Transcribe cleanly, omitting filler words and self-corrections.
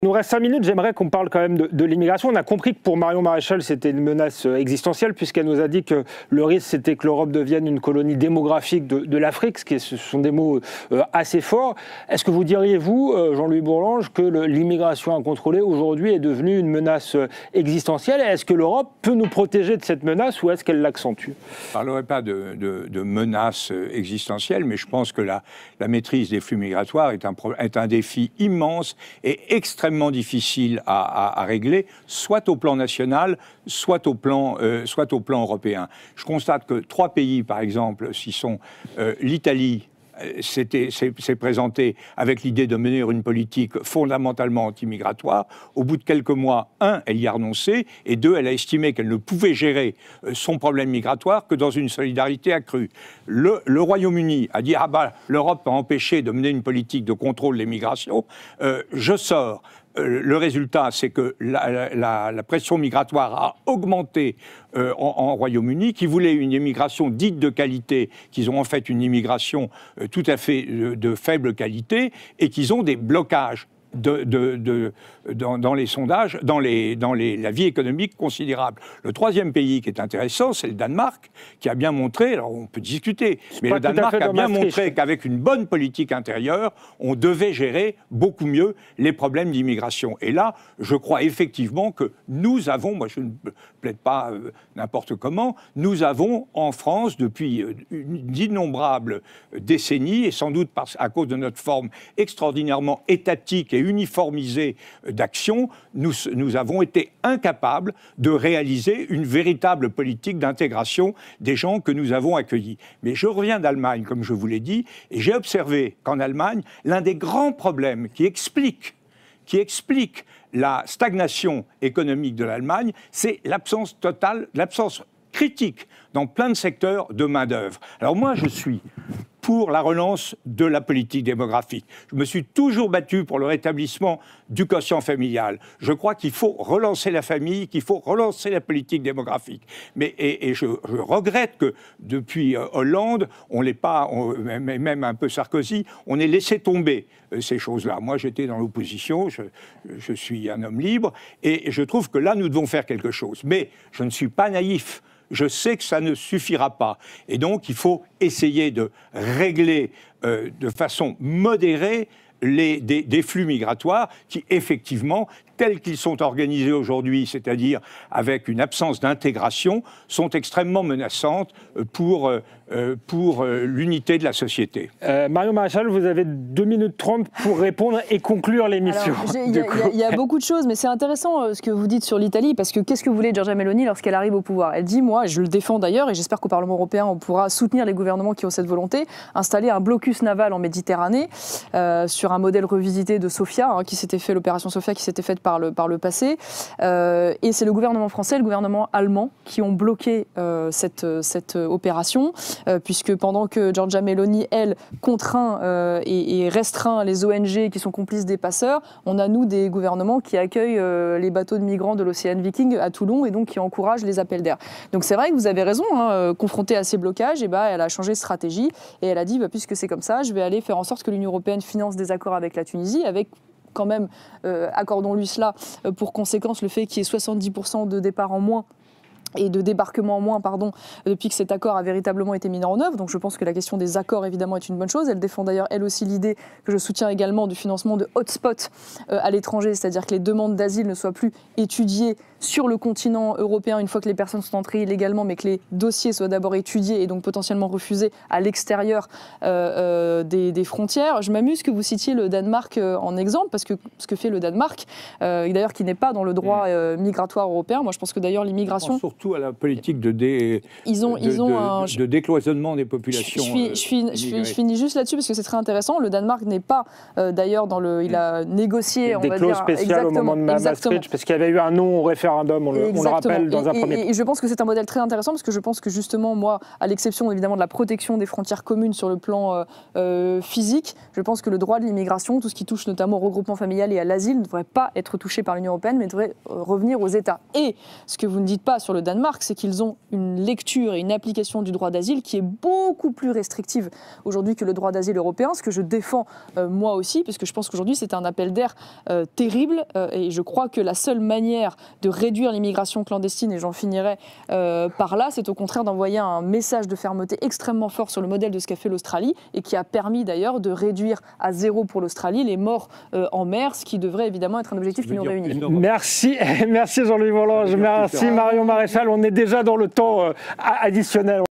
Il nous reste 5 minutes, j'aimerais qu'on parle quand même de l'immigration. On a compris que pour Marion Maréchal, c'était une menace existentielle, puisqu'elle nous a dit que le risque, c'était que l'Europe devienne une colonie démographique de l'Afrique, ce sont des mots assez forts. Est-ce que vous diriez, vous, Jean-Louis Bourlanges, que l'immigration incontrôlée, aujourd'hui, est devenue une menace existentielle? Est-ce que l'Europe peut nous protéger de cette menace, ou est-ce qu'elle l'accentue? Je ne parlerai pas de menace existentielle, mais je pense que la maîtrise des flux migratoires est un défi immense et extrêmement difficile à régler, soit au plan national, soit au plan européen. Je constate que 3 pays, par exemple, s'y sont l'Italie, s'est présenté avec l'idée de mener une politique fondamentalement anti-migratoire. Au bout de quelques mois, 1, elle y a renoncé, et 2, elle a estimé qu'elle ne pouvait gérer son problème migratoire que dans une solidarité accrue. Le Royaume-Uni a dit « Ah bah, l'Europe a empêché de mener une politique de contrôle des migrations, je sors ». Le résultat, c'est que la pression migratoire a augmenté en Royaume-Uni, qui voulait une immigration dite de qualité, qu'ils ont en fait une immigration tout à fait de faible qualité, et qu'ils ont des blocages dans les sondages, dans la vie économique considérable. Le 3e pays qui est intéressant, c'est le Danemark, qui a bien montré, alors on peut discuter, mais le Danemark a bien montré qu'avec une bonne politique intérieure, on devait gérer beaucoup mieux les problèmes d'immigration. Et là, je crois effectivement que nous avons, moi je ne plaide pas n'importe comment, nous avons en France, depuis d'innombrables décennies, et sans doute à cause de notre forme extraordinairement étatique et uniformisée d'action, nous avons été incapables de réaliser une véritable politique d'intégration des gens que nous avons accueillis. Mais je reviens d'Allemagne, comme je vous l'ai dit, et j'ai observé qu'en Allemagne, l'un des grands problèmes qui explique la stagnation économique de l'Allemagne, c'est l'absence totale, l'absence critique dans plein de secteurs de main-d'œuvre. Alors moi, je suis pour la relance de la politique démographique. Je me suis toujours battu pour le rétablissement du quotient familial. Je crois qu'il faut relancer la famille, qu'il faut relancer la politique démographique. Mais et je regrette que depuis Hollande, même un peu Sarkozy, on ait laissé tomber ces choses-là. Moi, j'étais dans l'opposition, je suis un homme libre, et je trouve que là, nous devons faire quelque chose. Mais je ne suis pas naïf. Je sais que ça ne suffira pas. Et donc, il faut essayer de régler de façon modérée des flux migratoires qui, effectivement, tels qu'ils sont organisés aujourd'hui, c'est-à-dire avec une absence d'intégration, sont extrêmement menaçantes pour l'unité de la société. Marion Maréchal, vous avez 2 minutes 30 pour répondre et conclure l'émission. Il y a beaucoup de choses, mais c'est intéressant ce que vous dites sur l'Italie, parce que qu'est-ce que voulait Giorgia Meloni lorsqu'elle arrive au pouvoir? Elle dit, moi, je le défends d'ailleurs, et j'espère qu'au Parlement européen, on pourra soutenir les gouvernements qui ont cette volonté, installer un blocus naval en Méditerranée, sur un modèle revisité de Sophia, l'opération Sophia qui s'était faite par le passé. Et c'est le gouvernement français et le gouvernement allemand qui ont bloqué cette opération, puisque pendant que Giorgia Meloni, elle, contraint et restreint les ONG qui sont complices des passeurs, on a, nous, des gouvernements qui accueillent les bateaux de migrants de l'Océan Viking à Toulon et donc qui encouragent les appels d'air. Donc c'est vrai que vous avez raison, confrontée à ces blocages, elle a changé de stratégie et elle a dit, puisque c'est comme ça, je vais aller faire en sorte que l'Union européenne finance des accords avec la Tunisie, avec quand même, accordons-lui cela, pour conséquence le fait qu'il y ait 70% de départs en moins et de débarquement en moins, depuis que cet accord a véritablement été mis en œuvre. Donc je pense que la question des accords, évidemment, est une bonne chose. Elle défend d'ailleurs, elle aussi, l'idée que je soutiens également du financement de hotspots à l'étranger, c'est-à-dire que les demandes d'asile ne soient plus étudiées sur le continent européen une fois que les personnes sont entrées illégalement, mais que les dossiers soient d'abord étudiés et donc potentiellement refusés à l'extérieur des frontières. Je m'amuse que vous citiez le Danemark en exemple, parce que ce que fait le Danemark, d'ailleurs qui n'est pas dans le droit migratoire européen, moi je pense que d'ailleurs l'immigration... Surtout à la politique de décloisonnement des populations. Je finis juste là-dessus parce que c'est très intéressant. Le Danemark n'est pas d'ailleurs dans le... Il a négocié, on va dire... Des clauses spéciales au moment de Maastricht, parce qu'il y avait eu un non au référendum, on le rappelle dans un premier temps. Et je pense que c'est un modèle très intéressant parce que je pense que justement, moi, à l'exception évidemment de la protection des frontières communes sur le plan physique, je pense que le droit de l'immigration, tout ce qui touche notamment au regroupement familial et à l'asile, ne devrait pas être touché par l'Union européenne, mais devrait revenir aux États. Et ce que vous ne dites pas sur le Danemark, c'est qu'ils ont une lecture et une application du droit d'asile qui est beaucoup plus restrictive aujourd'hui que le droit d'asile européen, ce que je défends moi aussi, parce que je pense qu'aujourd'hui c'est un appel d'air terrible, et je crois que la seule manière de réduire l'immigration clandestine, et j'en finirai par là, c'est au contraire d'envoyer un message de fermeté extrêmement fort sur le modèle de ce qu'a fait l'Australie, et qui a permis d'ailleurs de réduire à 0 pour l'Australie les morts en mer, ce qui devrait évidemment être un objectif qui nous réunit. Merci Jean-Louis Bourlanges, merci Marion Maréchal, on est déjà dans le temps additionnel.